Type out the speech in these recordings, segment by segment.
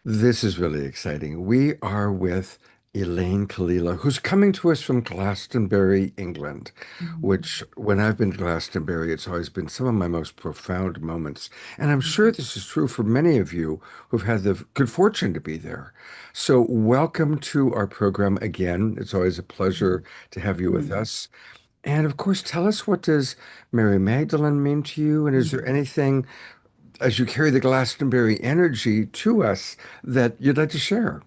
This is really exciting. We are with Elayne Kalila, who's coming to us from Glastonbury, England, Mhm. which when I've been to Glastonbury, it's always been some of my most profound moments. And I'm sure this is true for many of you who've had the good fortune to be there. So welcome to our program again. It's always a pleasure to have you with Mhm. us. And of course, tell us, what does Mary Magdalene mean to you? And is there Mhm. anything, as you carry the Glastonbury energy to us, that you'd like to share?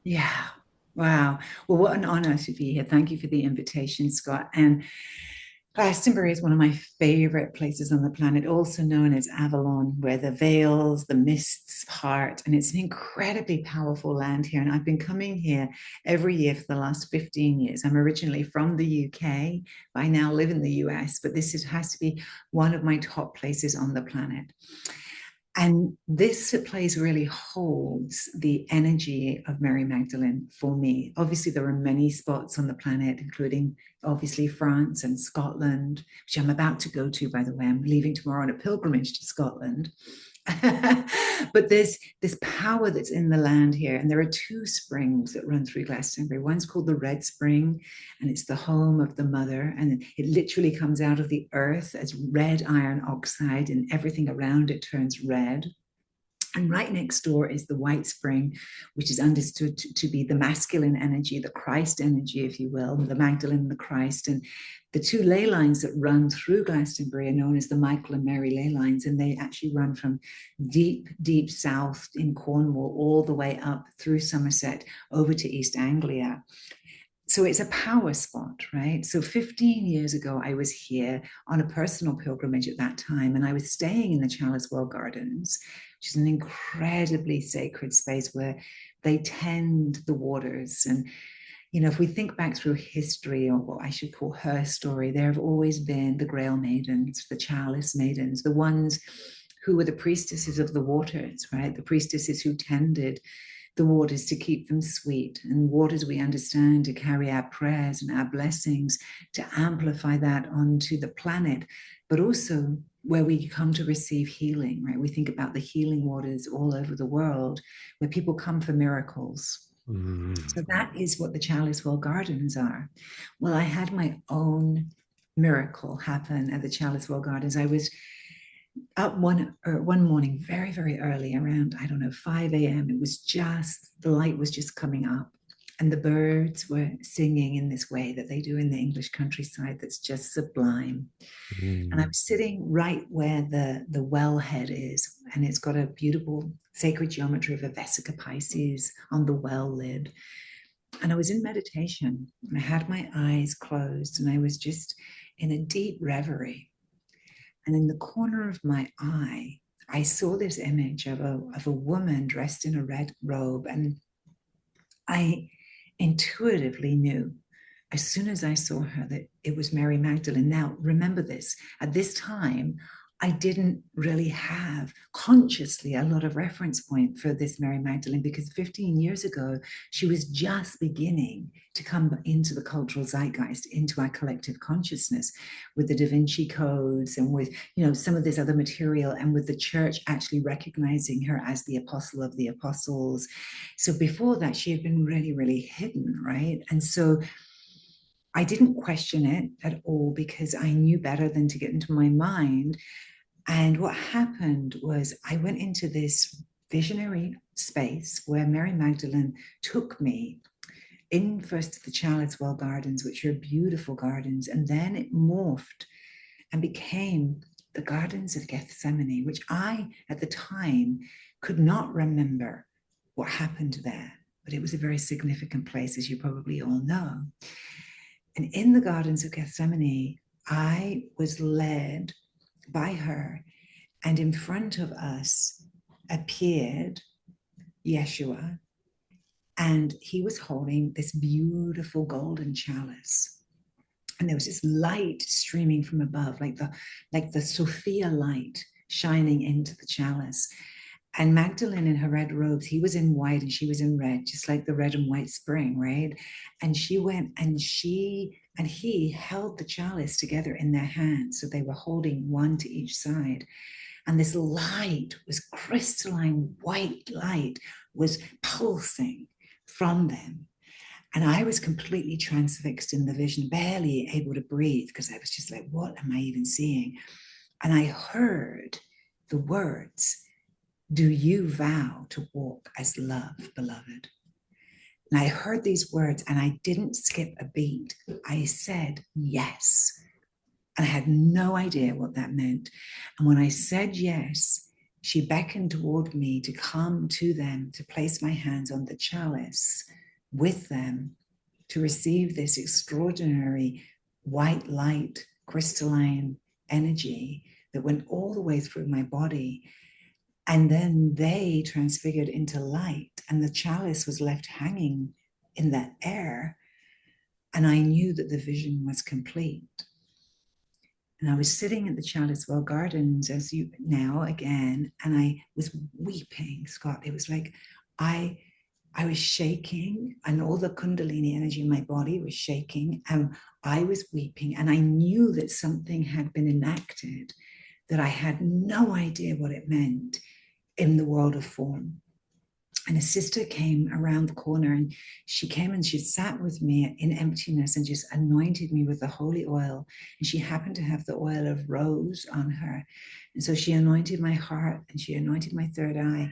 Yeah. Wow. Well, what an honor to be here. Thank you for the invitation, Scott. And Glastonbury is one of my favorite places on the planet, also known as Avalon, where the veils, the mists part, and it's an incredibly powerful land here. And I've been coming here every year for the last 15 years. I'm originally from the UK. I now live in the US, but has to be one of my top places on the planet. And this place really holds the energy of Mary Magdalene for me. Obviously, there are many spots on the planet, including obviously France and Scotland, which I'm about to go to, by the way. I'm leaving tomorrow on a pilgrimage to Scotland. But there's this power that's in the land here. And there are two springs that run through Glastonbury. One's called the Red Spring, and it's the home of the mother. And it literally comes out of the earth as red iron oxide, and everything around it turns red. And right next door is the White Spring, which is understood to be the masculine energy, the Christ energy, if you will, the Magdalene and the Christ. And the two ley lines that run through Glastonbury are known as the Michael and Mary ley lines, and they actually run from deep, deep south in Cornwall all the way up through Somerset over to East Anglia. So it's a power spot, right? So 15 years ago, I was here on a personal pilgrimage at that time, and I was staying in the Chalice Well Gardens, which is an incredibly sacred space where they tend the waters. And, if we think back through history, or what I should call her story, there have always been the Grail Maidens, the Chalice Maidens, the ones who were the priestesses of the waters, right? The priestesses who tended the waters to keep them sweet, and waters we understand to carry our prayers and our blessings, to amplify that onto the planet, but also where we come to receive healing, right? We think about the healing waters all over the world where people come for miracles. Mm. So that is what the Chalice Well Gardens are. Well, I had my own miracle happen at the Chalice Well Gardens. I was up one morning very, very early, around, I don't know, 5 a.m. It was just, the light was just coming up, and the birds were singing in this way that they do in the English countryside that's just sublime. And I Mm. was sitting right where the wellhead is, and it's got a beautiful sacred geometry of a Vesica Pisces on the well lid. And I was in meditation, and I had my eyes closed, and I was just in a deep reverie. And in the corner of my eye, I saw this image of a woman dressed in a red robe. And I intuitively knew as soon as I saw her that it was Mary Magdalene. Now, remember this, at this time, I didn't really have consciously a lot of reference point for this Mary Magdalene, because 15 years ago, she was just beginning to come into the cultural zeitgeist, into our collective consciousness, with the Da Vinci codes and with, some of this other material, and with the church actually recognizing her as the apostle of the apostles. So before that, she had been really, really hidden, right? And so I didn't question it at all, because I knew better than to get into my mind. And what happened was I went into this visionary space where Mary Magdalene took me in first to the Charlottesville Gardens, which are beautiful gardens, and then it morphed and became the Gardens of Gethsemane, which I, at the time, could not remember what happened there. But it was a very significant place, as you probably all know. And in the Gardens of Gethsemane, I was led by her, and in front of us appeared Yeshua, and he was holding this beautiful golden chalice. And there was this light streaming from above, like the Sophia light shining into the chalice. And Magdalene in her red robes, he was in white and she was in red, just like the red and white spring, right? And she went, and he held the chalice together in their hands. So they were holding one to each side. And this light was crystalline white light was pulsing from them. And I was completely transfixed in the vision, barely able to breathe, because I was just like, what am I even seeing? And I heard the words, "Do you vow to walk as love, beloved?" And I heard these words and I didn't skip a beat. I said yes. And I had no idea what that meant. And when I said yes, she beckoned toward me to come to them, to place my hands on the chalice with them, to receive this extraordinary white light, crystalline energy that went all the way through my body. And then they transfigured into light, and the chalice was left hanging in that air. And I knew that the vision was complete. And I was sitting at the Chalice Well Gardens, as you now again, and I was weeping, Scott. It was like I was shaking, and all the Kundalini energy in my body was shaking, and I was weeping, and I knew that something had been enacted that I had no idea what it meant in the world of form. And a sister came around the corner, and she came and she sat with me in emptiness and just anointed me with the holy oil. And she happened to have the oil of rose on her. And so she anointed my heart and she anointed my third eye.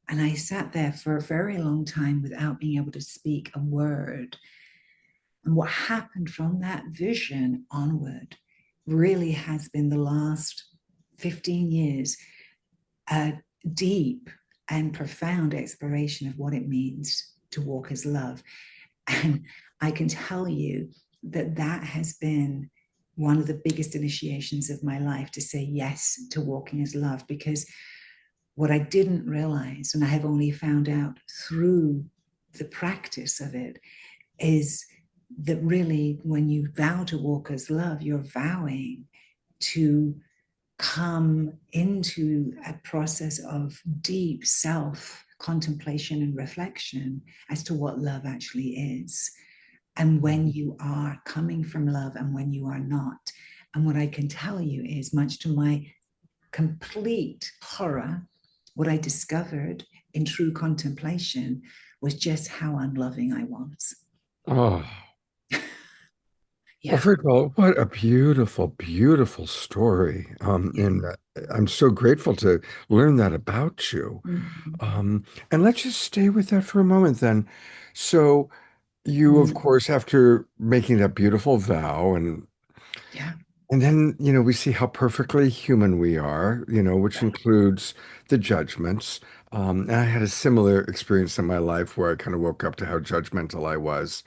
And I sat there for a very long time without being able to speak a word. And what happened from that vision onward really has been the last 15 years, a deep and profound exploration of what it means to walk as love. And I can tell you that that has been one of the biggest initiations of my life, to say yes to walking as love, because what I didn't realize, and I have only found out through the practice of it, is that really when you vow to walk as love, you're vowing to come into a process of deep self contemplation and reflection as to what love actually is, and when you are coming from love and when you are not. And what I can tell you is, much to my complete horror, what I discovered in true contemplation was just how unloving I was. Oh, well, Yeah. first of all, what a beautiful, beautiful story. Yeah. And I'm so grateful to learn that about you. Mm-hmm. Um, and let's just stay with that for a moment then. So you, of Mm. course, after making that beautiful vow Yeah. and then, we see how perfectly human we are, which Right. includes the judgments. And I had a similar experience in my life where I kind of woke up to how judgmental I was,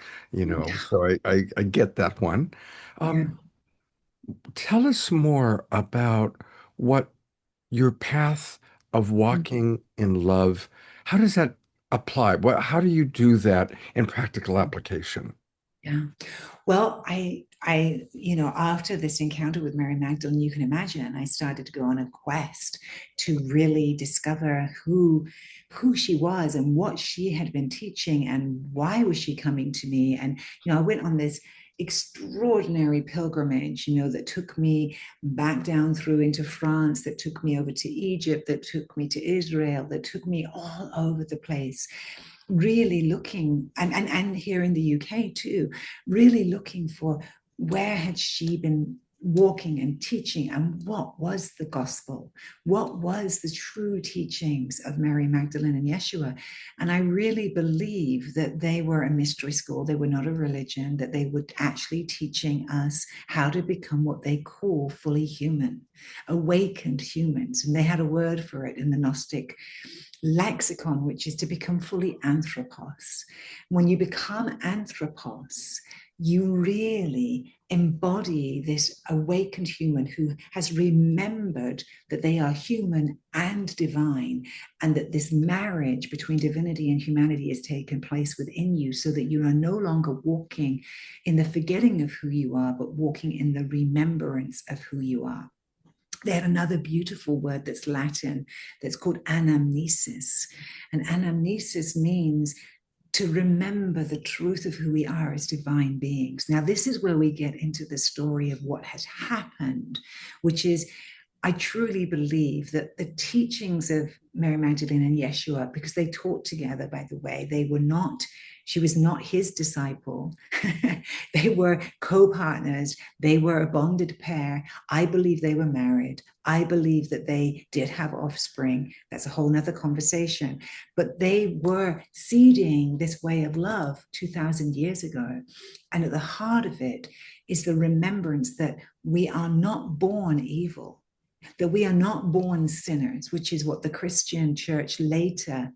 so I get that one. Yeah. Um, Tell us more about what your path of Mm. walking in love, how does that apply? How do you do that in practical application? Yeah. Well, after this encounter with Mary Magdalene, you can imagine, I started to go on a quest to really discover who she was and what she had been teaching and why was she coming to me. And, I went on this extraordinary pilgrimage, that took me back down through into France, that took me over to Egypt, that took me to Israel, that took me all over the place, really looking, and here in the UK too, really looking for where had she been walking and teaching, and what was the gospel, what was the true teachings of Mary Magdalene and Yeshua. And I really believe that they were a mystery school, they were not a religion, that they were actually teaching us how to become what they call fully human, awakened humans. And they had a word for it in the Gnostic lexicon, which is to become fully anthropos. When you become anthropos, you really embody this awakened human who has remembered that they are human and divine, and that this marriage between divinity and humanity has taken place within you, so that you are no longer walking in the forgetting of who you are, but walking in the remembrance of who you are. They have another beautiful word that's Latin, that's called anamnesis. And anamnesis means to remember the truth of who we are as divine beings. Now, this is where we get into the story of what has happened, which is I truly believe that the teachings of Mary Magdalene and Yeshua, because they taught together, by the way, she was not his disciple. They were co-partners. They were a bonded pair. I believe they were married. I believe that they did have offspring. That's a whole nother conversation. But they were seeding this way of love 2,000 years ago. And at the heart of it is the remembrance that we are not born evil, that we are not born sinners, which is what the Christian church later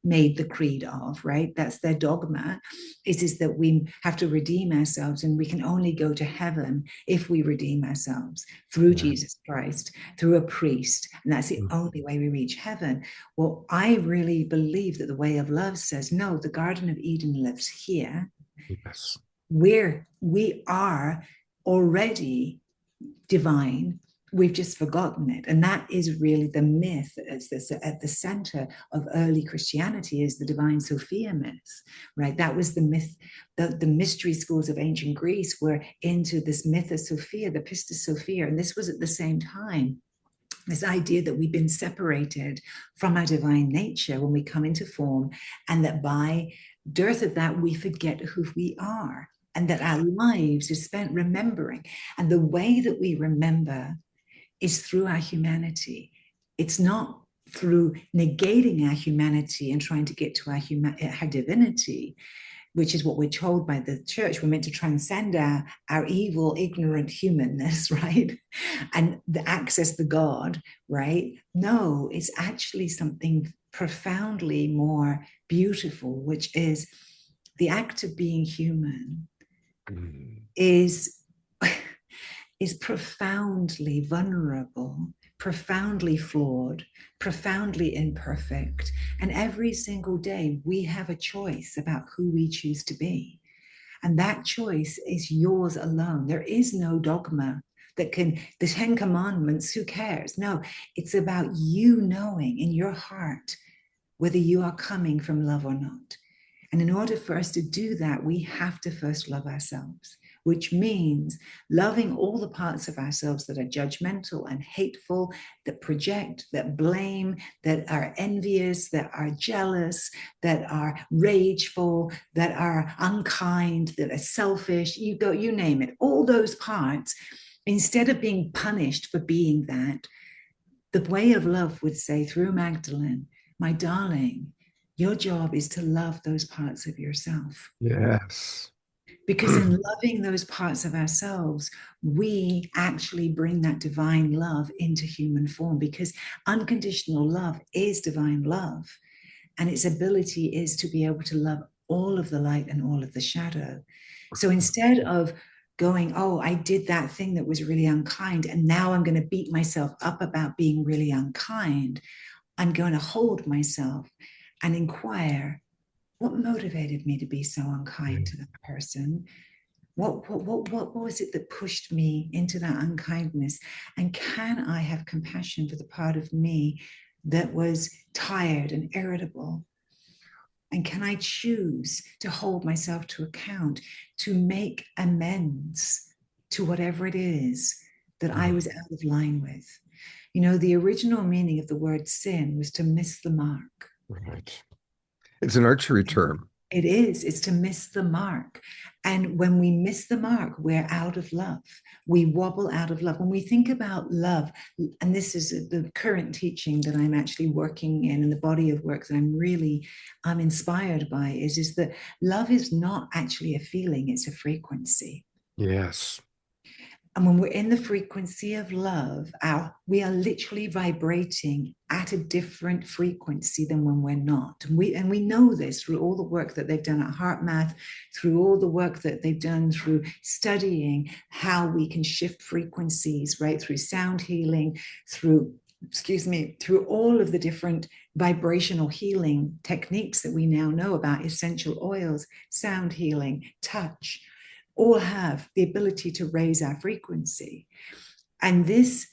made the creed of, right? That's their dogma, is that we have to redeem ourselves, and we can only go to heaven if we redeem ourselves through Jesus Christ, through a priest, and that's the only way we reach heaven. Well, I really believe that the way of love says, no, the Garden of Eden lives here. Yes. We are already divine. We've just forgotten it. And that is really the myth at the center of early Christianity, is the divine Sophia myth, right? That was the myth. The mystery schools of ancient Greece were into this myth of Sophia, the Pistis Sophia. And this was at the same time, this idea that we've been separated from our divine nature when we come into form, and that by dearth of that, we forget who we are, and that our lives are spent remembering. And the way that we remember is through our humanity. It's not through negating our humanity and trying to get to our divinity, which is what we're told by the church. We're meant to transcend our evil, ignorant humanness, right? And access the God, right? No, it's actually something profoundly more beautiful, which is the act of being human is profoundly vulnerable, profoundly flawed, profoundly imperfect. And every single day we have a choice about who we choose to be. And that choice is yours alone. There is no dogma that can, the 10 Commandments, who cares? No, it's about you knowing in your heart whether you are coming from love or not. And in order for us to do that, we have to first love ourselves, which means loving all the parts of ourselves that are judgmental and hateful, that project, that blame, that are envious, that are jealous, that are rageful, that are unkind, that are selfish, you name it. All those parts, instead of being punished for being that, the way of love would say through Magdalene, my darling, your job is to love those parts of yourself. Yes. Because in loving those parts of ourselves, we actually bring that divine love into human form, because unconditional love is divine love. And its ability is to be able to love all of the light and all of the shadow. So instead of going, oh, I did that thing that was really unkind, and now I'm going to beat myself up about being really unkind, I'm going to hold myself and inquire, what motivated me to be so unkind to that person? What was it that pushed me into that unkindness? And can I have compassion for the part of me that was tired and irritable? And can I choose to hold myself to account, to make amends to whatever it is that I was out of line with? You know, the original meaning of the word sin was to miss the mark. Right. It's an archery term. It is. It's to miss the mark. And when we miss the mark, we're out of love. We wobble out of love. When we think about love, and this is the current teaching that I'm actually working in, and the body of work that I'm inspired by, is that love is not actually a feeling, it's a frequency. Yes. And when we're in the frequency of love, we are literally vibrating at a different frequency than when we're not. And we know this through all the work that they've done at HeartMath, through all the work that they've done through studying how we can shift frequencies, right? Through sound healing, through all of the different vibrational healing techniques that we now know about, essential oils, sound healing, touch, all have the ability to raise our frequency. And this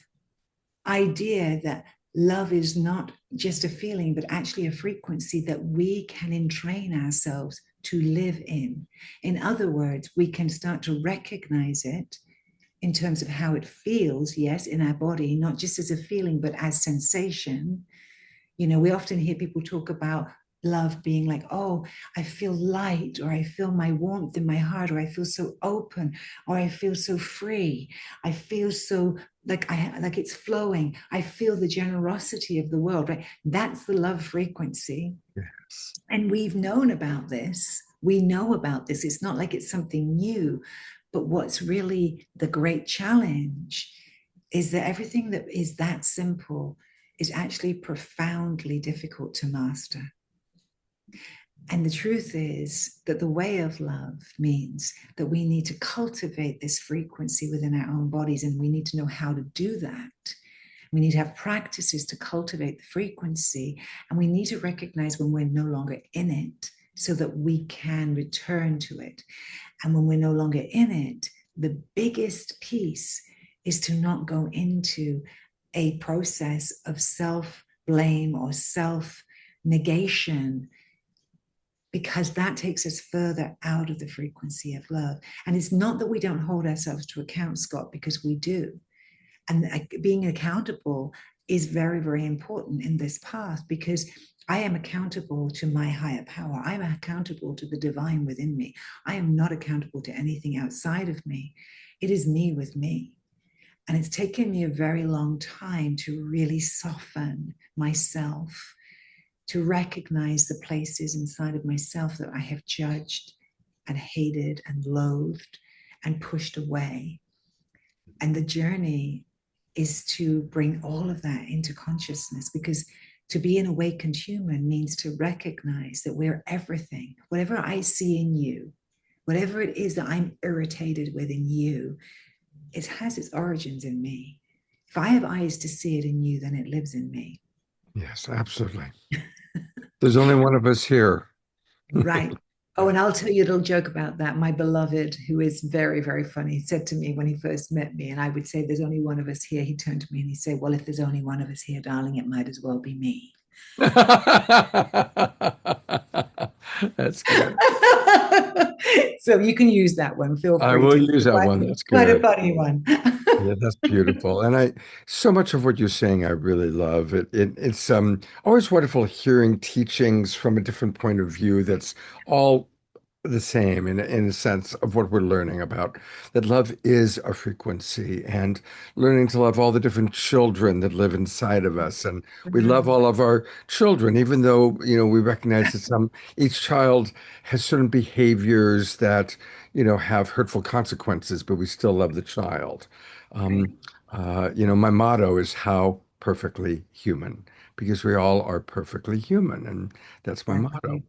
idea that love is not just a feeling, but actually a frequency that we can entrain ourselves to live in. In other words, we can start to recognize it in terms of how it feels, yes, in our body, not just as a feeling, but as sensation. You know, we often hear people talk about love being like, oh, I feel light, or I feel my warmth in my heart, or I feel so open, or I feel so free. I feel so like it's flowing. I feel the generosity of the world, right? That's the love frequency. Yes. And we've known about this. We know about this. It's not like it's something new. But what's really the great challenge is that everything that is that simple is actually profoundly difficult to master. And the truth is that the way of love means that we need to cultivate this frequency within our own bodies, and we need to know how to do that. We need to have practices to cultivate the frequency, and we need to recognize when we're no longer in it so that we can return to it. And when we're no longer in it, the biggest piece is to not go into a process of self blame or self negation, because that takes us further out of the frequency of love. And it's not that we don't hold ourselves to account, Scott, because we do. And being accountable is very, very important in this path, because I am accountable to my higher power. I'm accountable to the divine within me. I am not accountable to anything outside of me. It is me with me. And it's taken me a very long time to really soften myself, to recognize the places inside of myself that I have judged and hated and loathed and pushed away. And the journey is to bring all of that into consciousness, because to be an awakened human means to recognize that we're everything. Whatever I see in you, whatever it is that I'm irritated with in you, it has its origins in me. If I have eyes to see it in you, then it lives in me. Yes, absolutely. There's only one of us here. Right. Oh, and I'll tell you a little joke about that. My beloved, who is very, very funny, said to me when he first met me, and I would say, there's only one of us here. He turned to me and he said, well, if there's only one of us here, darling, it might as well be me. That's good. So you can use that one. Feel I free will to. use that one. That's Quite a good. funny one. Yeah, that's beautiful. And so much of what you're saying, I really love it. It's always wonderful hearing teachings from a different point of view that's all the same in a sense of what we're learning about that love is a frequency, and learning to love all the different children that live inside of us. And we love all of our children, even though, we recognize that each child has certain behaviors that, have hurtful consequences, but we still love the child. Right. Um, my motto is how perfectly human, because we all are perfectly human. And that's my motto.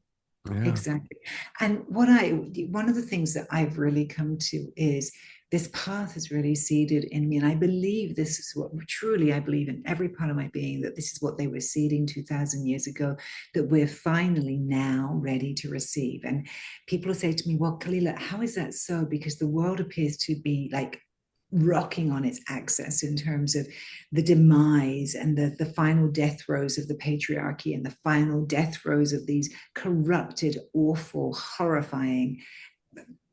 Exactly. Yeah. Exactly. And one of the things that I've really come to is this path is really seeded in me. And I believe this is what truly I believe in every part of my being, that this is what they were seeding 2000 years ago, that we're finally now ready to receive. And people say to me, well, Kalila, how is that so? Because the world appears to be like rocking on its axis in terms of the demise and the final death throes of the patriarchy, and the final death throes of these corrupted, awful, horrifying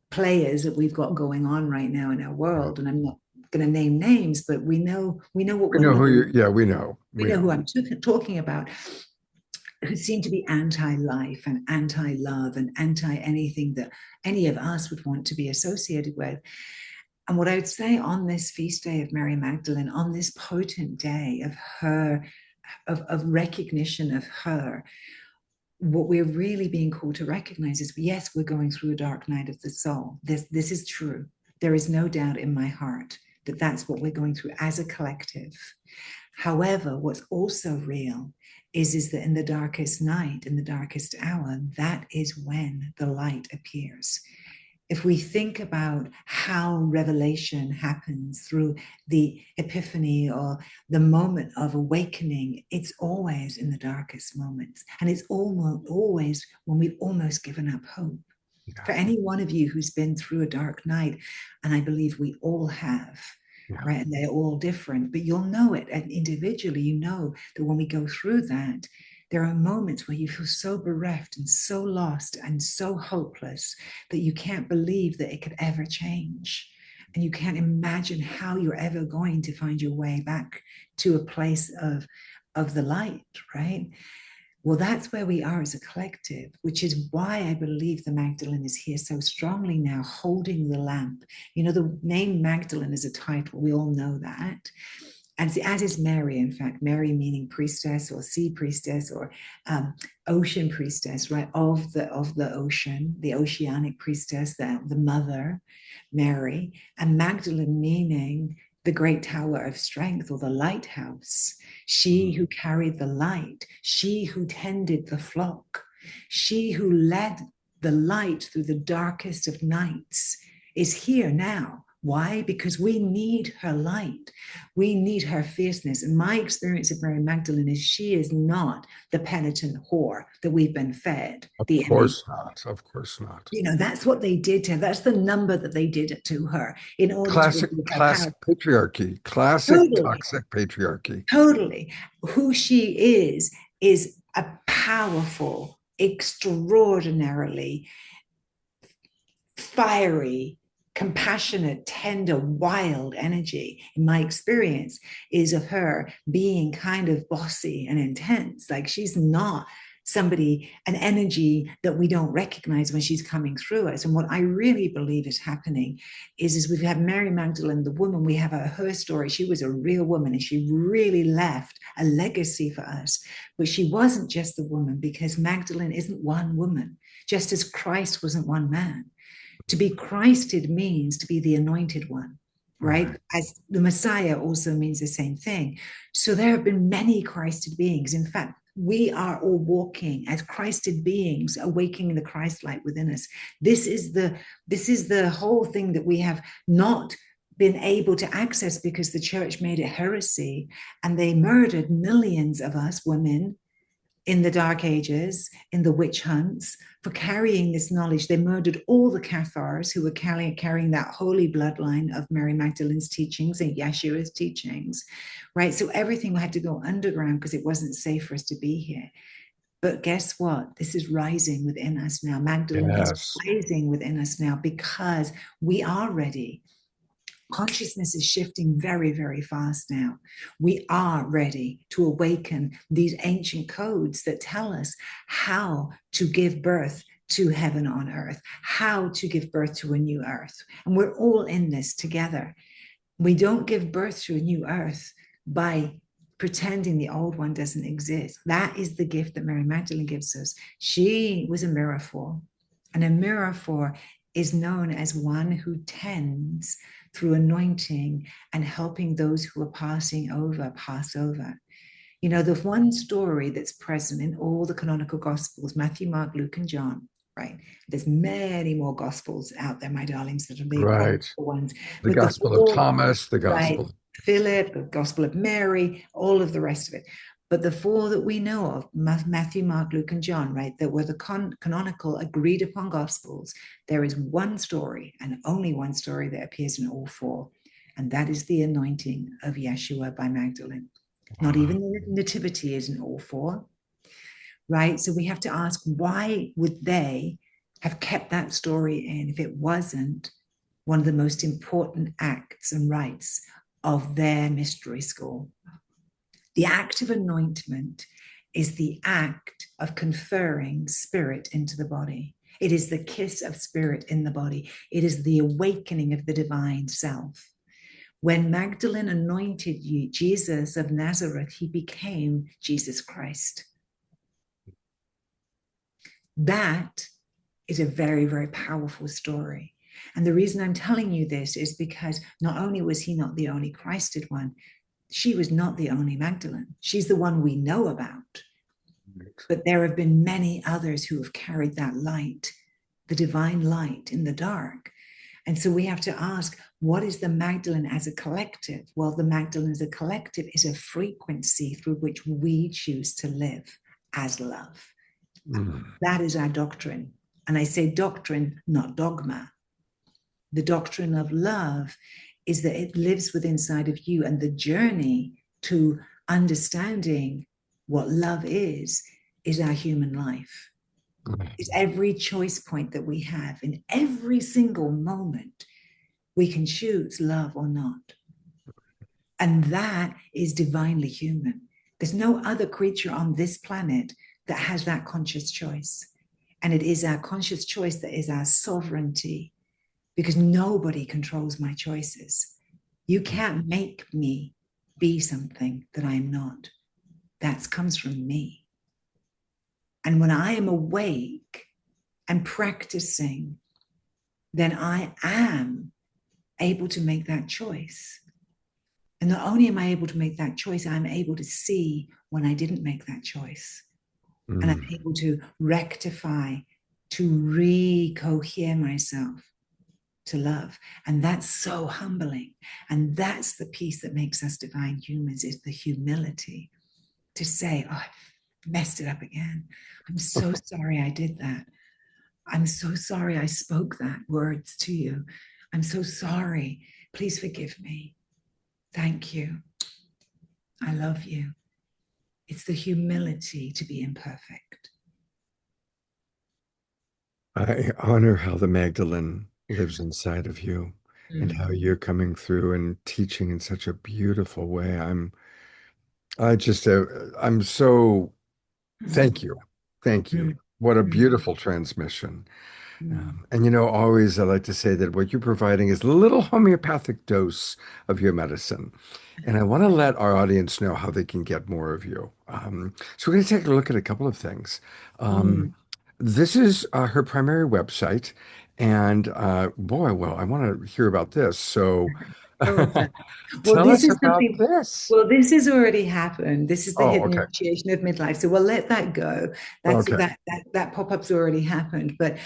players that we've got going on right now in our world. And I'm not going to name names, but we know what We we're know who looking. you, yeah, we know. We We know know. who I'm talking about, who seem to be anti-life and anti-love and anti anything that any of us would want to be associated with. And what I would say on this feast day of Mary Magdalene, on this potent day of her, of recognition of her, what we're really being called to recognize is, yes, we're going through a dark night of the soul. This is true. There is no doubt in my heart that that's what we're going through as a collective. However, what's also real is that in the darkest night, in the darkest hour, that is when the light appears. If we think about how revelation happens through the epiphany or the moment of awakening, it's always in the darkest moments. And it's always when we've almost given up hope. Yeah. For any one of you who's been through a dark night, and I believe we all have, Yeah. right? And they're all different, but you'll know it. And individually, you know that when we go through that, there are moments where you feel so bereft and so lost and so hopeless that you can't believe that it could ever change. And you can't imagine how you're ever going to find your way back to a place of the light, right? Well, that's where we are as a collective, which is why I believe the Magdalene is here so strongly now, holding the lamp. You know, the name Magdalene is a title. We all know that. And as is Mary, in fact, Mary meaning priestess or sea priestess or ocean priestess, right? Of the ocean, the oceanic priestess, the mother, Mary, and Magdalene meaning the great tower of strength or the lighthouse. She who carried the light, she who tended the flock, she who led the light through the darkest of nights is here now. Why? Because we need her light. We need her fierceness. And my experience of Mary Magdalene is she is not the penitent whore that we've been fed. Of The course not. Of course not. You know, that's what they did to her. That's the number that they did to her in order to Classic, remove her power. classic patriarchy. Classic Totally, toxic patriarchy. totally. Who she is a powerful, extraordinarily fiery, compassionate, tender, wild energy, in my experience, is of her being kind of bossy and intense. Like she's not somebody, an energy that we don't recognize when she's coming through us. And what I really believe is happening is we've had Mary Magdalene, the woman, we have her story. She was a real woman and she really left a legacy for us. But she wasn't just the woman, because Magdalene isn't one woman, just as Christ wasn't one man. To be Christed means to be the anointed one, right? As the Messiah also means the same thing. So there have been many Christed beings. In fact, we are all walking as Christed beings, awakening the Christ light within us. This is the whole thing that we have not been able to access because the church made it heresy, and they murdered millions of us women in the Dark Ages, in the witch hunts, for carrying this knowledge. They murdered all the Cathars who were carrying that holy bloodline of Mary Magdalene's teachings and Yeshua's teachings, right? So everything had to go underground because it wasn't safe for us to be here. But guess what? This is rising within us now. Magdalene is Yes. rising within us now because we are ready. Consciousness is shifting very, very fast now. We are ready to awaken these ancient codes that tell us how to give birth to heaven on earth, how to give birth to a new earth. And we're all in this together. We don't give birth to a new earth by pretending the old one doesn't exist. That is the gift that Mary Magdalene gives us. She was a miraphor, and a miraphor is known as one who tends through anointing and helping those who are passing over pass over. You know, the one story that's present in all the canonical gospels, Matthew, Mark, Luke, and John, right? There's many more gospels out there, my darlings, that are the apocryphal Right. ones. The But the Gospel of four, Thomas, the right, Gospel. Philip, the Gospel of Mary, all of the rest of it. But the four that we know of, Matthew, Mark, Luke, and John, right, that were the canonical agreed upon gospels, there is one story and only one story that appears in all four. And that is the anointing of Yeshua by Magdalene. Not even the nativity is in all four, right? So we have to ask, why would they have kept that story in if it wasn't one of the most important acts and rites of their mystery school? The act of anointment is the act of conferring spirit into the body. It is the kiss of spirit in the body. It is the awakening of the divine self. When Magdalene anointed Jesus of Nazareth, he became Jesus Christ. That is a very, very powerful story. And the reason I'm telling you this is because not only was he not the only Christed one, she was not the only Magdalene. She's the one we know about. But there have been many others who have carried that light, the divine light in the dark. And so we have to ask, what is the Magdalene as a collective? Well, the Magdalene as a collective is a frequency through which we choose to live as love. That is our doctrine. And I say doctrine, not dogma. The doctrine of love is that it lives within inside of you, and the journey to understanding what love is our human life. It's every choice point that we have in every single moment. We can choose love or not. And that is divinely human. There's no other creature on this planet that has that conscious choice. And it is our conscious choice that is our sovereignty, because nobody controls my choices. You can't make me be something that I'm not. That comes from me. And when I am awake and practicing, then I am able to make that choice. And not only am I able to make that choice, I'm able to see when I didn't make that choice. And I'm able to rectify, to re-cohere myself to love. And that's so humbling. And that's the piece that makes us divine humans, is the humility to say, oh, I messed it up again. I'm so sorry I did that. I'm so sorry I spoke that words to you. I'm so sorry. Please forgive me. Thank you. I love you. It's the humility to be imperfect. I honor how the Magdalene lives inside of you and how Mm. you're coming through and teaching in such a beautiful way. I just, I'm so, thank you. Thank you. Mm. What a Mm. beautiful transmission. Mm. And you know, always I like to say that what you're providing is a little homeopathic dose of your medicine. And I want to let our audience know how they can get more of you. So we're going to take a look at a couple of things. Um, Mm. this is her primary website. And boy, well, I want to hear about this. So Oh, well, tell this us is about something. this. Well, this has already happened. This is the Oh, hidden okay. initiation of midlife. So we'll let that go. That's Okay. that pop-up's already happened. But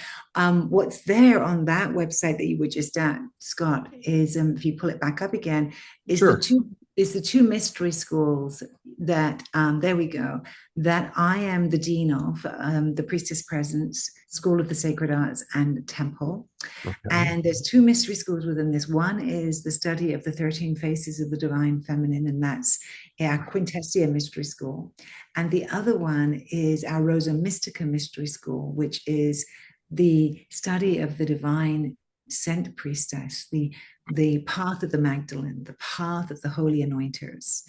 what's there on that website that you were just at, Scott, is if you pull it back up again, is Sure. the two mystery schools that there we go, that I am the dean of, the Priestess Presence, School of the Sacred Arts, and Temple. Okay. And there's two mystery schools within this. One is the study of the 13 faces of the divine feminine, and that's our Quintessia Mystery School. And the other one is our Rosa Mystica Mystery School, which is the study of the divine sent priestess, the path of the Magdalene, the path of the holy anointers.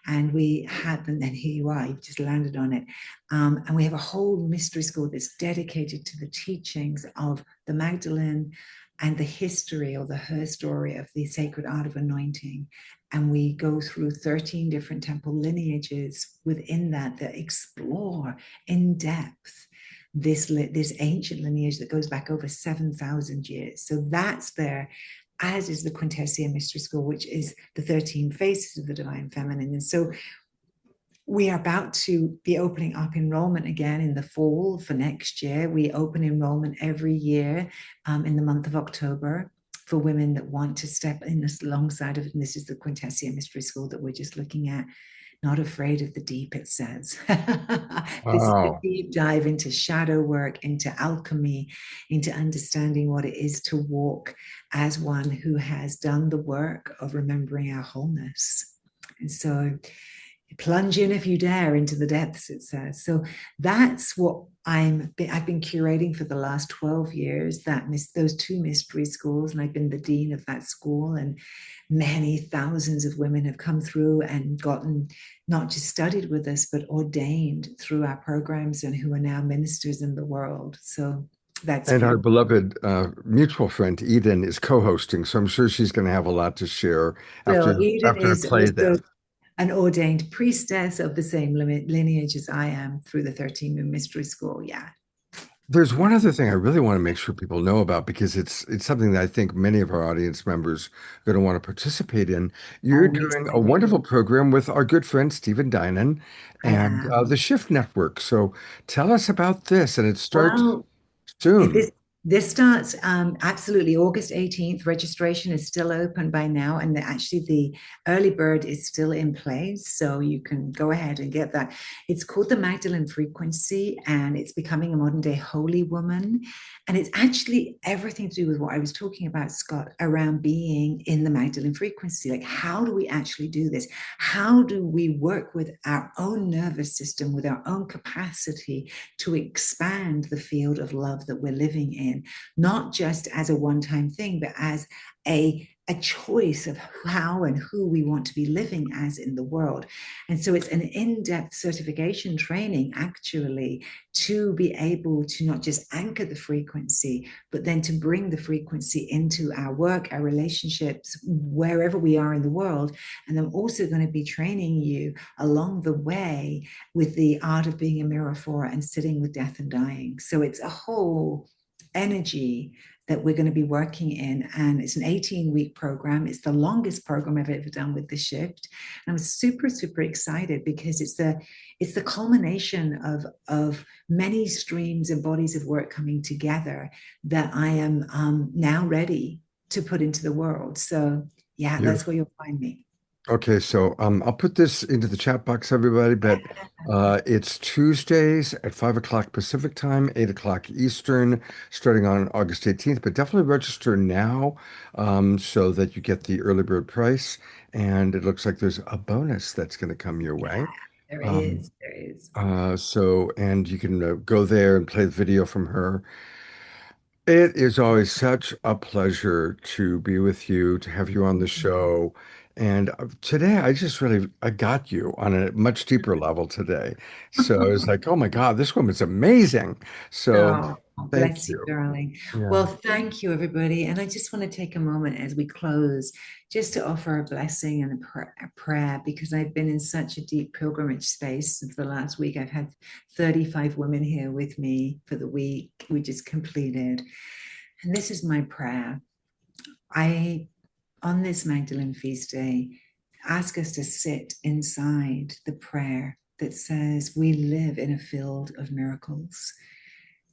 And we have, and then here you are, you've just landed on it. And we have a whole mystery school that's dedicated to the teachings of the Magdalene and the history, or the her story, of the sacred art of anointing. And we go through 13 different temple lineages within that explore in depth this ancient lineage that goes back over 7,000 years. So that's there, as is the Quintessia Mystery School, which is the 13 faces of the divine feminine. And so we are about to be opening up enrollment again in the fall for next year. We open enrollment every year in the month of October for women that want to step in this alongside of it. And this is the Quintessia Mystery School that we're just looking at. Not afraid of the deep, it says. This is the Wow. deep dive into shadow work, into alchemy, into understanding what it is to walk as one who has done the work of remembering our wholeness. And so plunge in if you dare into the depths, it says. So that's what I've been curating for the last 12 years, those two mystery schools, and I've been the dean of that school, and many thousands of women have come through and gotten not just studied with us, but ordained through our programs, and who are now ministers in the world. So that's And our beautiful. beloved mutual friend Eden is co-hosting, so I'm sure she's going to have a lot to share So after Eden after I is play also this. an ordained priestess of the same lineage as I am through the 13 Moon Mystery School. Yeah. There's Yeah. one other thing I really want to make sure people know about because it's something that I think many of our audience members are going to want to participate in. You're Oh, I'm doing a excited. wonderful program with our good friend Stephen Dinan I and am. the Shift Network. So tell us about this, and it starts Well, soon. this starts absolutely August 18th. Registration is still open by now, and actually the early bird is still in place, so you can go ahead and get that. It's called the Magdalene Frequency, and it's becoming a modern day holy woman. And it's actually everything to do with what I was talking about, Scott, around being in the Magdalene Frequency. Like, how do we actually do this? How do we work with our own nervous system, with our own capacity to expand the field of love that we're living in, not just as a one-time thing, but as a a choice of how and who we want to be living as in the world. And so it's an in-depth certification training actually to be able to not just anchor the frequency, but then to bring the frequency into our work, our relationships, wherever we are in the world. And I'm also going to be training you along the way with the art of being a mirror for and sitting with death and dying. So it's a whole energy that we're going to be working in. And it's an 18-week program. It's the longest program I've ever done with the shift. And I'm super, super excited because it's the culmination of many streams and bodies of work coming together that I am now ready to put into the world. So yeah, that's where Beautiful. you'll find me. Okay, so I'll put this into the chat box, everybody, but it's Tuesdays at 5 o'clock Pacific time, 8 o'clock Eastern, starting on August 18th. But definitely register now so that you get the early bird price. And it looks like there's a bonus that's going to come your way. There Um, is, there is. and you can go there and play the video from her. It is always such a pleasure to be with you, to have you on the show. And today I got you on a much deeper level today. So it's like, oh my God, this woman's amazing. So Oh, thank bless you, you. darling. Yeah. Well, thank you, everybody. And I just want to take a moment as we close just to offer a blessing and a prayer because I've been in such a deep pilgrimage space for the last week. I've had 35 women here with me for the week we just completed. And this is my prayer. I, on this Magdalene feast day, ask us to sit inside the prayer that says we live in a field of miracles,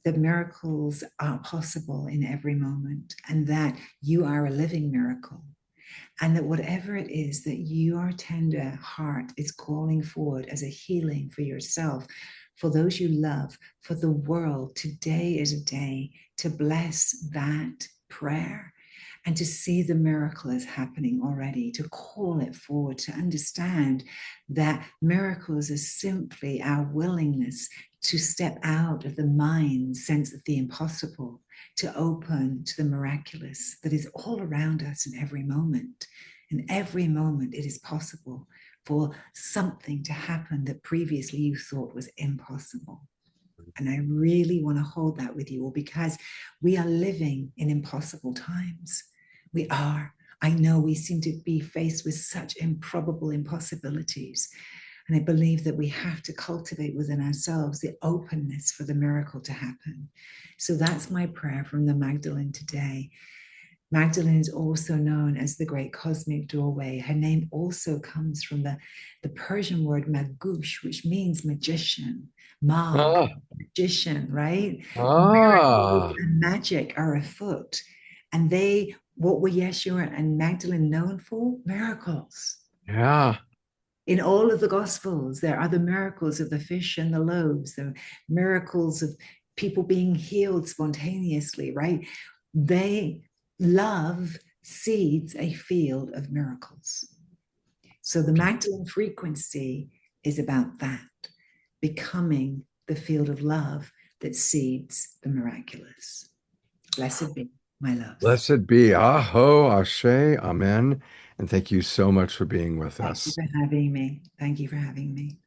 that miracles are possible in every moment, and that you are a living miracle. And that whatever it is that your tender heart is calling forward as a healing for yourself, for those you love, for the world, today is a day to bless that prayer and to see the miracle is happening already, to call it forward, to understand that miracles is simply our willingness to step out of the mind's sense of the impossible, to open to the miraculous that is all around us in every moment. In every moment, it is possible for something to happen that previously you thought was impossible. And I really want to hold that with you all because we are living in impossible times. We are. I know we seem to be faced with such improbable impossibilities. And I believe that we have to cultivate within ourselves the openness for the miracle to happen. So that's my prayer from the Magdalene today. Magdalene is also known as the great cosmic doorway. Her name also comes from the Persian word magush, which means magician, mag, Ah, magician, right? Miracles ah, and magic are afoot. And what were Yeshua and Magdalene known for? Miracles. yeah. In all of the Gospels, there are the miracles of the fish and the loaves, the miracles of people being healed spontaneously, right? They love seeds a field of miracles. So the Magdalene frequency is about that, becoming the field of love that seeds the miraculous. Blessed be, my loves. Blessed be. Aho, Ashe, Amen. And thank you so much for being with Thank you us. for having me. Thank you for having me.